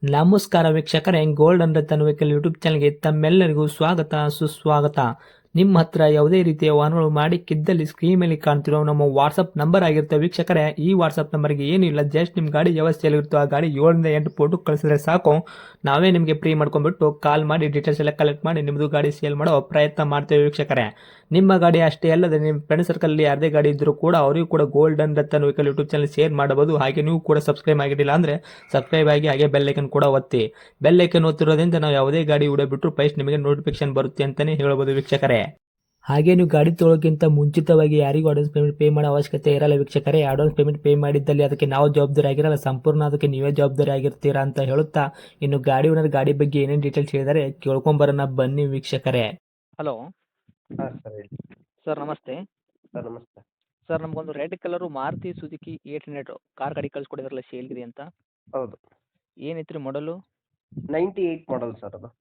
ನಮಸ್ಕಾರ ವೀಕ್ಷಕರೇ, golden Ratan vehicle YouTube ಚಾನಲ್ಗೆ ತಮ್ಮೆಲ್ಲರಿಗೂ ಸ್ವಾಗತ ಸುಸ್ವಾಗತ. ನಿಮ್ಮ ಹತ್ರ ಯಾವುದೇ ರೀತಿಯ ವಾಹನಗಳು ಮಾಡಿಕ್ಕಿದ್ದಲ್ಲಿ ಸ್ಕ್ರೀನ್ ಮೇಲೆ ಕಾಣ್ತಿರೋ ನಮ್ಮ ವಾಟ್ಸಪ್ ನಂಬರ್ ಆಗಿರುತ್ತೆ ವೀಕ್ಷಕರೇ. ಈ ವಾಟ್ಸಪ್ ನಂಬರ್ಗೆ ಏನಿಲ್ಲ, ಜಸ್ಟ್ ನಿಮ್ಮ ಗಾಡಿ ವ್ಯವಸ್ಥೆಯಲ್ಲಿರುತ್ತೋ ಆ ಗಾಡಿ 7 ರಿಂದ 8 ಫೋಟೋ ಕಳಿಸಿದ್ರೆ ಸಾಕು, ನಾವೇ ನಿಮಗೆ ಫ್ರೀ ಮಾಡ್ಕೊಂಡ್ಬಿಟ್ಟು ಕಾಲ್ ಮಾಡಿ ಡೀಟೇಲ್ಸ್ ಎಲ್ಲ ಕಲೆಕ್ಟ್ ಮಾಡಿ ನಿಮ್ಮದು ಗಾಡಿ ಸೇಲ್ ಮಾಡೋ ಪ್ರಯತ್ನ ಮಾಡ್ತೇವೆ ವೀಕ್ಷಕರೇ. ನಿಮ್ಮ ಗಾಡಿ ಅಷ್ಟೇ ಅಲ್ಲದೆ ನಿಮ್ಮ ಫ್ರೆಂಡ್ ಸರ್ಕಲ್ ಯಾರದೇ ಗಾಡಿ ಇದ್ದರೂ ಕೂಡ ಅವರಿಗೂ ಕೂಡ golden Ratan vehicle YouTube channel share ಮಾಡಬಹುದು. ಹಾಗೆ ನೀವು ಕೂಡ ಸಬ್ಸ್ಕ್ರೈಬ್ ಆಗಿರಲಿಲ್ಲ ಅಂದರೆ ಸಬ್ಸ್ಕ್ರೈಬ್ ಆಗಿ ಹಾಗೆ ಬೆಲ್ ಐಕನ್ ಕೂಡ ಒತ್ತಿ. ಬೆಲ್ ಐಕನ್ ಒತ್ತಿರೋದ್ರಿಂದ ನಾವು ಯಾವುದೇ ಗಾಡಿ ವಿಡಿಯೋ ಬಿಟ್ಟರು ಫಸ್ಟ್ ನಿಮಗೆ ನೋಟಿಫಿಕೇಶನ್ ಬರುತ್ತೆ ಅಂತಾನೆ ಹೇಳ್ಬೋದು ವೀಕ್ಷಕರೇ. ಹಾಗೆ ನೀವು ಗಾಡಿ ತೊಳೋಕ್ಕಿಂತ ಮುಂಚಿತವಾಗಿ ಯಾರಿಗೂ ಅಡ್ವಾನ್ಸ್ ಪೇಮೆಂಟ್ ಪೇ ಮಾಡೋ ಅವಶ್ಯಕತೆ ಇರಲ್ಲ ವೀಕ್ಷಕರೇ. ಅಡ್ವಾನ್ಸ್ ಪೇಮೆಂಟ್ ಪೇ ಮಾಡಿದ್ದಲ್ಲಿ ಅದಕ್ಕೆ ನಾವು ಜವಾಬ್ದಾರಿ ಆಗಿರಲ್ಲ, ಸಂಪೂರ್ಣ ಅದಕ್ಕೆ ನೀವೇ ಜವಾಬ್ದಾರಿ ಆಗಿರ್ತೀರಾ ಅಂತ ಹೇಳುತ್ತಾ, ಇನ್ನು ಗಾಡಿ ಓನರ್ ಗಾಡಿ ಬಗ್ಗೆ ಏನೇನು ಡೀಟೇಲ್ಸ್ ಹೇಳಿದರೆ ಕೇಳ್ಕೊಂಬರೋಣ ಬನ್ನಿ ವೀಕ್ಷಕರೇ. ಹಲೋ ಹಾಂ ಸರ್ ಹೇಳಿ. ಸರ್, ನಮಸ್ತೆ. ಸರ್ ನಮಸ್ತೆ. ಸರ್, ನಮಗೊಂದು red colour Maruti Suzuki 800 car ಗಾಡಿ ಕಳಿಸ್ಕೊಡಿದ್ರಲ್ಲ ಸೇಲ್ಗಿದೆ ಅಂತ. ಹೌದು, ಏನೈತ್ರಿ ಮಾಡಲು? 98 ಮಾಡಲ್ ಸರ್ ಅದು.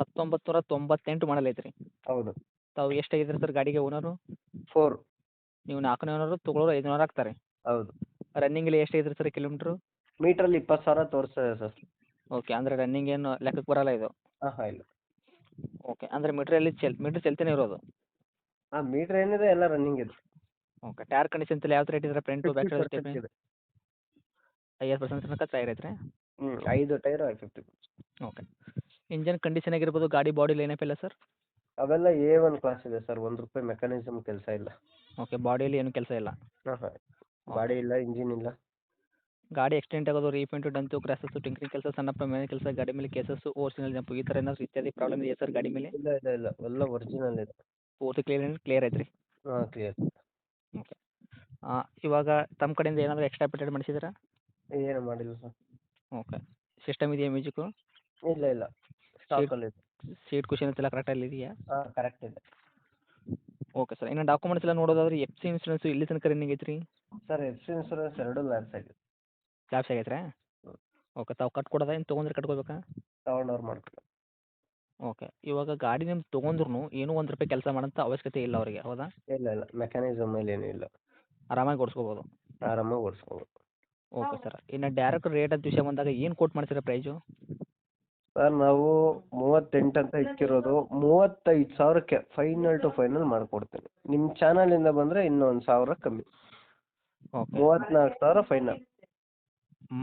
1998 ಮಾಡಲ್ ಐತ್ರಿ. ಹೌದು. ತಾವು ಎಷ್ಟಾಗಿದ್ರಿ ಸರ್ ಗಾಡಿಗೆ ಓನರು? 4. ನೀವು 4ನೇ ಓನರು, ತೊಗೊಳೋರು 500 ಆಗ್ತಾರೆ. ಹೌದು. ರನ್ನಿಂಗಲ್ಲಿ ಎಷ್ಟಾಗಿದ್ರಿ ಸರ್ ಕಿಲೋಮೀಟ್ರು? ಮೀಟ್ರಲ್ಲಿ 20,000 ತೋರಿಸ್ತದೆ ಸರ್. ಓಕೆ, ಅಂದರೆ ರನ್ನಿಂಗ್ ಏನು ಲೆಕ್ಕಕ್ಕೆ ಬರಲ್ಲ ಇದು? ಹಾಂ ಇಲ್ಲ. ಓಕೆ, ಅಂದರೆ ಮೀಟ್ರ್ ಚಲ್ತಾನೆ ಇರೋದು? ಹಾಂ, ಮೀಟ್ರ್ ಏನಿದೆ ಎಲ್ಲ ರನ್ನಿಂಗ್ ಇದೆ. ಓಕೆ, ಟೈರ್ ಕಂಡೀಷನ್ ಎಲ್ಲ ಯಾವ ಥರ ಇಟ್ಟಿದ್ರೆ? ಫ್ರಂಟು ಬ್ಯಾಕ್ ಸೈಡ್ 50% ಇದೆ. 50% ತನಕ ಟೈರ್ ಐತ್ರಿ? 5 ಟೈರ್ 50%. ಓಕೆ. ಇಂಜನ್ ಕಂಡೀಷನ್ ಆಗಿರ್ಬೋದು, ಗಾಡಿ ಬಾಡಿ ಲೈನಪ್ ಎಲ್ಲ ಸರ್? ಅವೆಲ್ಲ A1 ಕ್ಲಾಸ್ ಇದೆ ಸರ್. ₹1 ಮೆಕ್ಯಾನಿಸಮ್ ಕೆಲಸ ಇಲ್ಲ. ಓಕೆ, ಬಾಡಿಯಲ್ಲಿ ಏನು ಕೆಲಸ ಇಲ್ಲ? ಹಾಂ ಬಾಡಿ ಇಲ್ಲ, ಇಂಜಿನ್ ಇಲ್ಲ. ಗಾಡಿ ಎಕ್ಸ್ಟೆಂಟ್ ಆಗೋದು, ರೀಪೇಂಟು, ಡಂತು, ಕ್ರ್ಯಾಸಸ್ಸು, ಟಿಂಕ್ರಿಂಗ್ ಕೆಲಸ, ಸಣ್ಣ ಪ್ರಮಾಣದ ಕೆಲಸ, ಗಾಡಿ ಮೇಲೆ ಕೇಸಸ್ಸು, ಓರಿಜಿನಲ್ ಜಂಪು, ಈ ಥರ ಏನಾದ್ರು ಇತ್ಯಾದಿ ಪ್ರಾಬ್ಲಮ್ ಇದೆಯಾ ಸರ್ ಗಾಡಿ ಮೇಲೆ? ಇಲ್ಲ ಎಲ್ಲ ಒರಿಜಿನಲ್ ಇದೆ. ಪೂರ್ತಿ ಕ್ಲಿಯರ್ ಐತ್ರಿ? ಹಾಂ ಕ್ಲಿಯರ್. ಓಕೆ. ಇವಾಗ ತಮ್ಮ ಕಡೆಯಿಂದ ಏನಾದರೂ ಎಕ್ಸ್ಟ್ರಾ ಪೇಟೆಡ್ ಮಾಡಿಸಿದ್ದೀರಾ? ಏನು ಮಾಡಿಲ್ಲ ಸರ್. ಓಕೆ. ಸಿಸ್ಟಮ್ ಇದೆಯಾ ಮ್ಯೂಸಿಕ್ಕು? ಇಲ್ಲ ಸ್ಟಾಕಲ್ಲಿ ಇದೆ. ಸೀಟ್ ಕುಷನ್ಸ್ ಎಲ್ಲ ಕರೆಕ್ಟಲ್ಲಿ ಇದೆಯಾ? ಹಾಂ ಕರೆಕ್ಟ್ ಇದೆ. Okay sir. ಇನ್ನು ಡಾಕ್ಯುಮೆಂಟ್ಸ್ ಎಲ್ಲ ನೋಡೋದಾದ್ರೆ FC ಇನ್ಸೂರೆನ್ಸು ಇಲ್ಲಿ ತನಕ ರನ್ನಿಂಗ್ ಐತ್ರಿ? ಸರ್ FC ಇನ್ಸೂರೆನ್ಸ್ 2 ಲ್ಯಾಪ್ಸ್ ಆಗಿದೆ. ಲ್ಯಾಪ್ಸ್ ಆಗೈತ್ರಾ? ಓಕೆ. ತಾವು ಕಟ್ಕೊಡೋದಾ ಏನು ತೊಗೊಂಡ್ರೆ ಕಟ್ಕೋಬೇಕಾ? ತಗೊಂಡವ್ರು ಮಾಡ್ಕೊಳ್ಳಿ. ಓಕೆ. ಇವಾಗ ಗಾಡಿ ನಿಮ್ಗೆ ತೊಗೊಂಡ್ರು ಏನೂ ₹1 ಕೆಲಸ ಮಾಡೋಂಥ ಅವಶ್ಯಕತೆ ಇಲ್ಲ ಅವರಿಗೆ, ಹೌದಾ? ಇಲ್ಲ ಮೆಕ್ಯಾನಿಸಮ್ ಮೇಲೆ ಏನೂ ಇಲ್ಲ. ಆರಾಮಾಗಿ ಓಡಿಸ್ಕೋಬೋದು? ಆರಾಮಾಗಿ ಓಡಿಸ್ಬೋದು. Okay sir. ಇನ್ನು ಡೈರೆಕ್ಟ್ ರೇಟ್ ಅಂತ ವಿಷಯ ಬಂದಾಗ ಏನು ಕೋಟ್ ಮಾಡ್ತೀರಾ ಪ್ರೈಸು? ಸರ್ ನಾವು 38 ಅಂತ ಇಕ್ಕಿರೋದು. 35,000ಕ್ಕೆ ಫೈನಲ್ ಟು ಫೈನಲ್ ಮಾಡಿಕೊಡ್ತೀನಿ. ನಿಮ್ಮ ಚಾನಲಿಂದ ಬಂದರೆ ಇನ್ನೊಂದು 1,000 ಕಮ್ಮಿ. ಓಕೆ. 34,000 ಫೈನಲ್.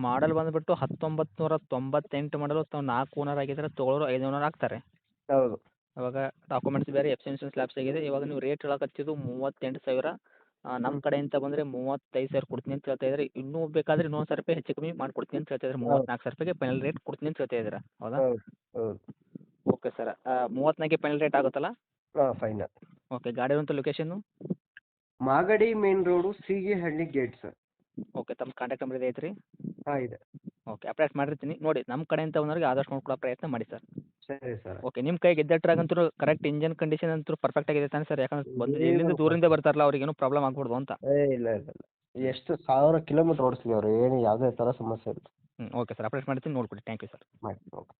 ಮಾಡಲ್ ಬಂದುಬಿಟ್ಟು 1998 ಮಾಡಲು. ತಾವು 4 ಓನರ್ ಆಗಿದ್ದಾರೆ, ತೊಗೊಳೋರು 5 ಓನರ್ ಆಗ್ತಾರೆ. ಹೌದು. ಇವಾಗ ಡಾಕ್ಯುಮೆಂಟ್ಸ್ ಬೇರೆ, FC ಇನ್ಸೂರೆನ್ಸ್ ಲ್ಯಾಪ್ಸ್ ಆಗಿದೆ. ಇವಾಗ ನೀವು ರೇಟ್ ಹೇಳಕತ್ತಿದ್ದು 38,000. ನಮ್ಮ ಕಡೆಯಿಂದ ಬಂದರೆ 35,000 ಕೊಡ್ತೀನಿ ಅಂತ ಹೇಳ್ತಾ ಇದ್ದಾರೆ. ಇನ್ನೂ ಬೇಕಾದರೆ ಇನ್ನೊಂದು ₹1,000 ಹೆಚ್ಚು ಕಮ್ಮಿ ಮಾಡಿಕೊಡ್ತೀನಿ ಅಂತ ಹೇಳ್ತಾ ಇದ್ದಾರೆ. 34,000ಗೆ ಫೈನಲ್ ರೇಟ್ ಕೊಡ್ತೀನಿ ಅಂತ ಹೇಳ್ತಾ ಇದ್ದೀರಾ, ಹೌದಾ? ಹೌದು. Okay sir. 34ಗೆ ಫೈನಲ್ ರೇಟ್ ಆಗುತ್ತಲ್ಲ? ಹಾಂ ಫೈನಲ್. ಓಕೆ. ಗಾಡಿ ಇರುವಂಥ location? Magadi main road, Seegehalli gate sir. Okay. ತಮ್ಮ ಕಾಂಟ್ಯಾಕ್ಟ್ ನಂಬರ್ ಇದೆ ಐತ್ರಿ? ಹಾಂ ಇದೆ. ಓಕೆ. ಅಪ್ಡೇಟ್ ಮಾಡಿರ್ತೀನಿ ನೋಡಿ. ನಮ್ಮ ಕಡೆಯಿಂದ ಬಂದವ್ರಿಗೆ ಆದಷ್ಟು ನೋಡ್ಕೊಡೋ ಪ್ರಯತ್ನ ಮಾಡಿ ಸರ್. ಸರಿ ಸರ್. ಓಕೆ. ನಿಮ್ಮ ಕೈಗೆ ಗೆದ್ದಟ್ರಾಗಂತೂ ಕರೆಕ್ಟ್ ಇಂಜನ್ ಕಂಡೀಷನ್ ಅಂತೂ ಪರ್ಫೆಕ್ಟ್ ಆಗಿದೆ ತಾನೆ ಸರ್? ಯಾಕಂದ್ರೆ ಬಂದು ಎಲ್ಲಿಂದ ದೂರಿಂದ ಬರ್ತಾರಲ್ಲ ಅವ್ರಿಗೇನು ಪ್ರಾಬ್ಲಮ್ ಆಗ್ಬಾರ್ದು ಅಂತ. ಇಲ್ಲ ಎಷ್ಟು 1,000 ಕಿಲೋಮೀಟ್ರ್ ಓಡಿಸ್ತೀವಿ ಅವರು, ಏನು ಯಾವುದೇ ಥರ ಸಮಸ್ಯೆ ಇಲ್ಲ. Okay sir. ಅಪ್ಡೇಟ್ ಮಾಡ್ತೀನಿ, ನೋಡ್ಕೊಡಿ. Thank you sir. ಮಾಡಿ ಓಕೆ.